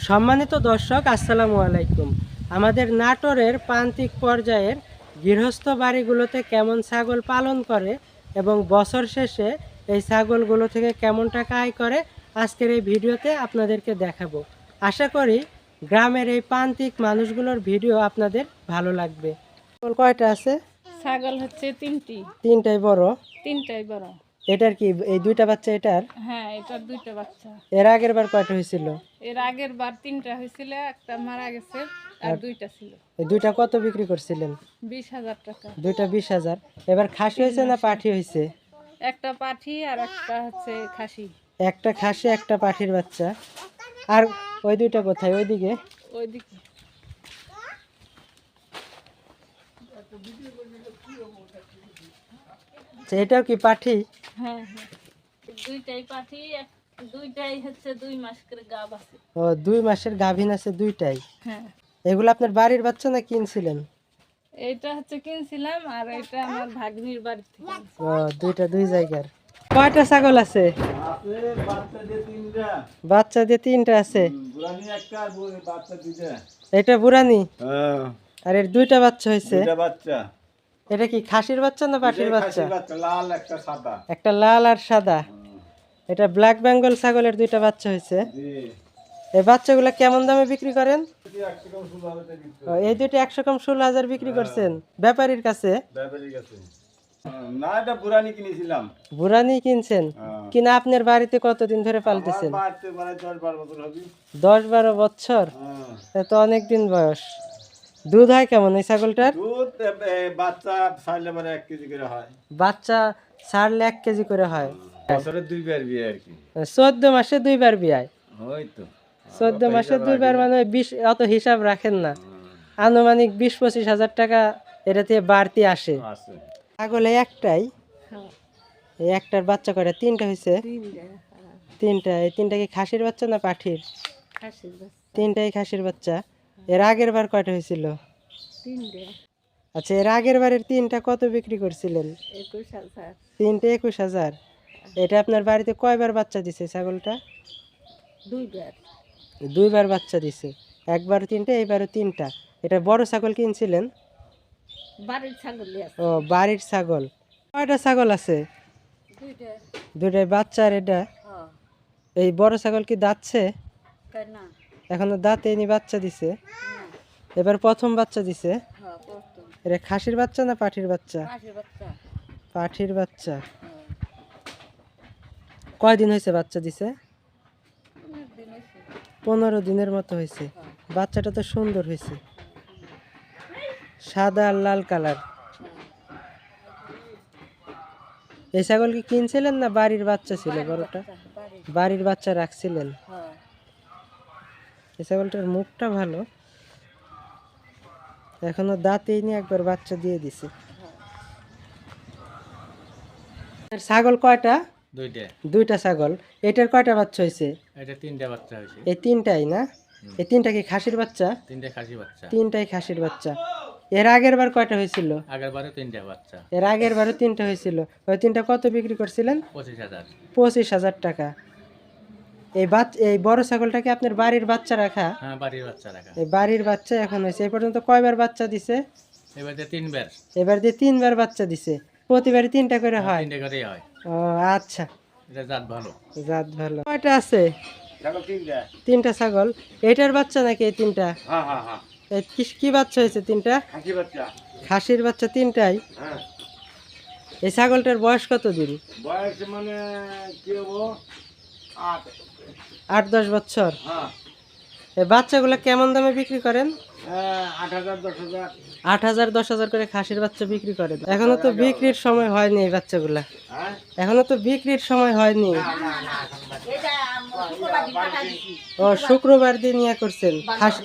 সম্মানিত দর্শক, আসসালামু আলাইকুম। আমাদের নাটোরের প্রান্তিক পর্যায়ের গৃহস্থ বাড়িগুলোতে কেমন ছাগল পালন করে এবং বছর শেষে এই ছাগলগুলো থেকে কেমন টাকা আয় করে আজকের এই ভিডিওতে আপনাদেরকে দেখাবো। আশা করি গ্রামের এই প্রান্তিক মানুষগুলোর ভিডিও আপনাদের ভালো লাগবে। ছাগল কয়টা আছে? ছাগল হচ্ছে তিনটাই বড়। তিনটাই বড়। এটার কি এই দুইটা বাচ্চা? এটার হ্যাঁ, এটার দুইটা বাচ্চা। এর আগের বার কয়টা হয়েছিল? এর আগের বার তিনটা হয়েছিল, একটা মারা গেছে আর দুইটা ছিল। এই দুইটা কত বিক্রি করছিলেন? 20,000 টাকা। দুইটা 20,000। এবার খাসি হয়েছে না পাঠি হয়েছে? একটা পাঠি আর একটা হচ্ছে খাসি। একটা খাসি একটা পাঠির বাচ্চা। আর ওই দুইটা কোথায়? ওইদিকে ওইদিকে এটাও কি পাঠি? হ্যাঁ হ্যাঁ, দুইটাই পাঠি। দুইটাই হচ্ছে 2 মাস করে গাব আছে। ও, 2 মাসের গাভীন আছে দুইটাই। হ্যাঁ, এগুলো আপনার বাড়ির বাচ্চা না কিনছিলেন? এইটা হচ্ছে কিনছিলাম আর এটা আমার ভাগ্নির বাড়ি থেকে আনছি। ও, দুইটা দুই জায়গার। কয়টা ছাগল আছে? বাচ্চা দিয়ে তিনটা আছে। এটা বুড়ানি আর এর দুইটা বাচ্চা হয়েছে। এটা কি খাসির বাচ্চা না পাঠির বাচ্চা? একটা লাল আর সাদা। এটা ব্ল্যাক বেঙ্গল ছাগলের দুইটা বাচ্চা হয়েছে। এই বাচ্চাগুলো কেমন দামে বিক্রি করেন? এই দুইটা 100 কম 16,000 বিক্রি করছেন ব্যাপারীর কাছে? না, এটা বুরানি কিনেছিলাম। বুড়ানি কিনছেন? কিনা আপনার বাড়িতে কতদিন ধরে পালতেছেন? 10-12 বছর। তো অনেক দিন বয়স। দুধ হয় কেমন এই ছাগলটার? দুধ বাচ্চা ছাড়লে মানে 1 কেজি করে হয়। বাচ্চা ছাড়লে 1 কেজি করে হয়। বছরে 2 বার বিয়ে আর কি। 14 মাসে 2 বার বিয়ায়। ওই তো 14 মাসে 2 বার মানে 20, অত হিসাব রাখেন না। আনুমানিক 20-25 হাজার টাকা এটা থেকে বাড়তি আসে। আছে। ছাগলে একটাই? হ্যাঁ, এই একটার বাচ্চা কয়টা? তিনটা হয়েছে। তিনটা। তিনটা। এই তিনটা কি খাসির বাচ্চা না পাঠির? খাসির বাচ্চা। তিনটাই খাসির বাচ্চা। এর আগের বার কয়টা হয়েছিল? তিনটা। আচ্ছা, এর আগের বারের তিনটা কত বিক্রি করছিলেন? 21,000। তিনটে 21,000। এটা আপনার বাড়িতে কয়বার বাচ্চা দিছে ছাগলটা? 2 বার। 2 বার বাচ্চা দিছে। একবার তিনটা, এইবারও তিনটা। এটা বড় ছাগল কিনছিলেন? বাড়ির ছাগলই আছে। ও, বাড়ির ছাগল। কয়টা ছাগল আছে? দুইটা। দুইটাই বাচ্চা। আর এটা হ্যাঁ, এই বড় ছাগল কি দাঁতছে? তাই না? এখনো দাঁতে নি বাচ্চা দিছে? না। এবার প্রথম বাচ্চা দিছে। হ্যাঁ, প্রথম। এটা খাসির বাচ্চা না পাঠির বাচ্চা? খাসির বাচ্চা। পাঠির বাচ্চা। হ্যাঁ, কয়দিন হয়েছে বাচ্চা দিছে? অনেক দিন হয়েছে। 15 দিনের মতো হয়েছে। বাচ্চাটা তো সুন্দর হয়েছে, সাদা আর লাল কালার। এই ছাগল কি কিনছিলেন না বাড়ির বাচ্চা ছিল বড়টা? বাড়ির বাচ্চা রাখছিলেন। হ্যাঁ, এই ছাগলটার মুখটা ভালো, এখনো দাঁতেই নি, একবার বাচ্চা দিয়ে দিছে। ছাগল কয়টা? দুইটা। দুইটা ছাগল। এটার কয়টা বাচ্চা হয়েছে? এটা 3টা বাচ্চা হয়েছে। এই তিনটাই না? এই তিনটা কি খাসির বাচ্চা? 3টা খাসি বাচ্চা। তিনটাই খাসির বাচ্চা। এর আগের বার কয়টা হয়েছিল? আগের বারে 3টা বাচ্চা। এর আগের বারও তিনটা হয়েছিল। ওই তিনটা কত বিক্রি করছিলেন? 25,000। 25,000 টাকা। এই বড় ছাগলটাকে আপনার বাড়ির বাচ্চা রাখা? হ্যাঁ, বাড়ির বাচ্চা রাখা। এই বাড়ির বাচ্চা এখন হয়েছে। এই পর্যন্ত কয়বার বাচ্চা দিছে? এবার 3 বার। এবার দিয়ে 3 বার বাচ্চা দিছে। প্রতিবারই 3টা করে হয়? 3টা করেই হয়। ও আচ্ছা, এটা জাত ভালো। জাত ভালো। কয়টা আছে? ছাগল 3টা। তিনটা ছাগল। এটার বাচ্চা নাকি এই তিনটা? হ্যাঁ হ্যাঁ হ্যাঁ, এই কি বাচ্চা হয়েছে তিনটা? খাসি বাচ্চা। খাসির বাচ্চা তিনটাই। হ্যাঁ, এই ছাগলটার বয়স কত দিন? বয়স মানে কি হবো 8-10 বছর। হ্যাঁ, এই বাচ্চাগুলো কেমন দামে বিক্রি করেন? 8,000 10,000। 8,000-10,000 করে খাসির বাচ্চা বিক্রি করেন। এখনো তো বিক্রির সময় হয়নি এই বাচ্চাগুলা। হ্যাঁ, এখনো তো বিক্রির সময় হয়নি। ও, শুক্রবার দিন ইয়া করছেন,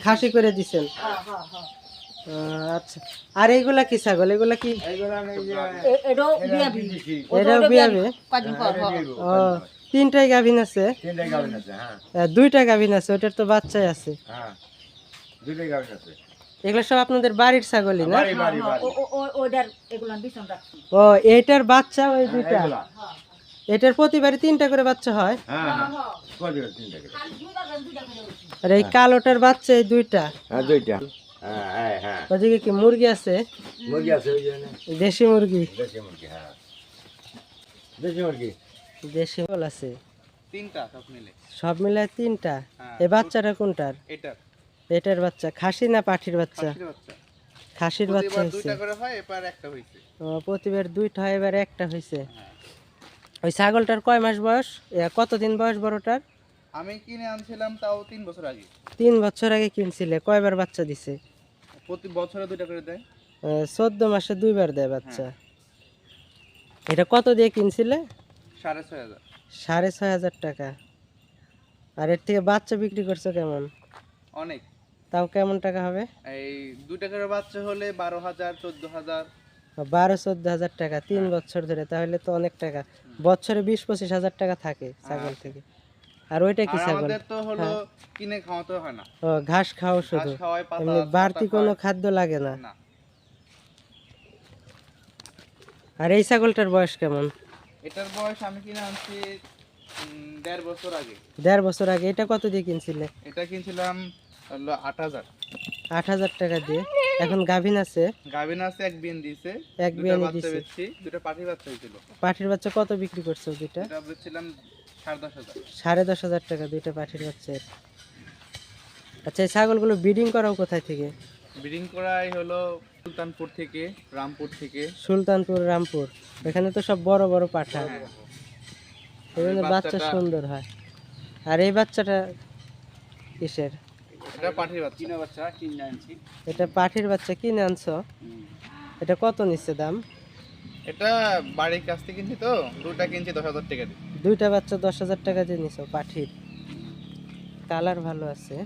খাসি করে দিছেন। আচ্ছা। আর এইগুলা কি ছাগল? এগুলা কি? এটাও বিয়াবে? ও, তিনটাই গাভিন আছে? 3টা গাভিন আছে। হ্যাঁ, দুইটা গাভিন আছে, ওটার তো বাচ্চাই আছে। হ্যাঁ, 2টা গাভিন আছে। এগুলো সব আপনাদের বাড়ির ছাগলই না? বাড়ি বাড়ি বাড়ি। ও, এইটার বাচ্চা ওই দুইটা? এটার প্রতিবারই 3টা করে বাচ্চা হয়। হ্যাঁ হ্যাঁ প্রতিবার 3টা করে। আর এই কালোটার বাচ্চা এই 2টা। হ্যাঁ 2টা। হ্যাঁ হ্যাঁ হ্যাঁ ওদিকে কি মুরগি আছে? মুরগি আছে ওই জন্য। দেশি মুরগি। দেশি মুরগি হ্যাঁ দেশি মুরগি। দেশি বল আছে 3টা সব মিলে। সব মিলায় 3টা। হ্যাঁ, এই বাচ্চাটা কোনটার? এটার এটার বাচ্চা খাসি না পাঠির বাচ্চা? খাসির বাচ্চা। খাসির বাচ্চা প্রতিবার হয়েছে। 2টা করে হয়, এবার একটা হইছে। প্রতিবার 2টা হয়, এবার একটা হয়েছে। হ্যাঁ। ওই ছাগলটার কয় মাস বয়স? কতদিন বয়স বড়টার? আমি কিনে আনছিলাম তাও 3 বছর আগে। 3 বছর আগে কিনছিলে, কয়বার বাচ্চা দিছে? প্রতি বছরে 2টা করে দেয়। 14 মাসে 2বার দেয় বাচ্চা। এটা কত দিয়ে কিনছিলে? 6,500। 6,500 টাকা। আর এর থেকে বাচ্চা বিক্রি করছো কেমন? অনেক। তাও কেমন টাকা হবে? এই 2টা করে বাচ্চা হলে 12,000 14,000। 12-14 হাজার টাকা 3 বছর ধরে, তাহলে তো অনেক টাকা। বছরে 20-25 হাজার টাকা থাকে ছাগল থেকে। আর ওইটা কি আর ছাগল? আমাদের তো হলো কিনে খাওয়াতে হয় না। ও ঘাস খাও ঘাস শুধু, খাওয়াই, পাতা এমনি বাড়তি পাতা কোনো খাওয়াই। খাদ্য লাগে না। না, আর এই ছাগলটার বয়স কেমন? এটার বয়স আমি কিনে আনছি 1.5 বছর আগে। 1.5 বছর আগে। এটা কত দিয়ে কিনছিলে? এটা কিনছিলাম হলো 8,000। 8,000 টাকা দিয়ে। এখন গাভিন আছে? গাভিন আছে, এক বিয়ান দিয়েছে। এক 2টা বিয়ানই বাচ্চা দিছে। বেচছি, 2টা পাঠি বাচ্চা হয়েছিল। পাঠির বাচ্চা কত বিক্রি করছো দুইটা? এটা বেচছিলাম 10,500। 10,500 টাকা দুইটা পাঠির বাচ্চা। আচ্ছা, এই ছাগলগুলো ব্রিডিং করাও কোথায় থেকে? ব্রিডিং করাই হলো সুলতানপুর থেকে, রামপুর থেকে। সুলতানপুর, রামপুর। এখানে তো সব বড় বড় পাঠা, হ্যাঁ। এই জন্য ওই বাচ্চা বাচ্চাটা- সুন্দর হয়। আর এই বাচ্চাটা কিসের? এটা পাঠির বাচ্চা। কিনা বাচ্চা কিনে আনছি। এটা পাঠির বাচ্চা কিনে আনছো? এটা কত নিচ্ছে দাম? এটা বাড়ির কাছ থেকে কিনছি তো, 2টা কিনছি 10,000 টাকা দিয়ে। দুইটা বাচ্চা 10,000 টাকা দিয়ে নিছো পাঠির। কালার ভালো আছে।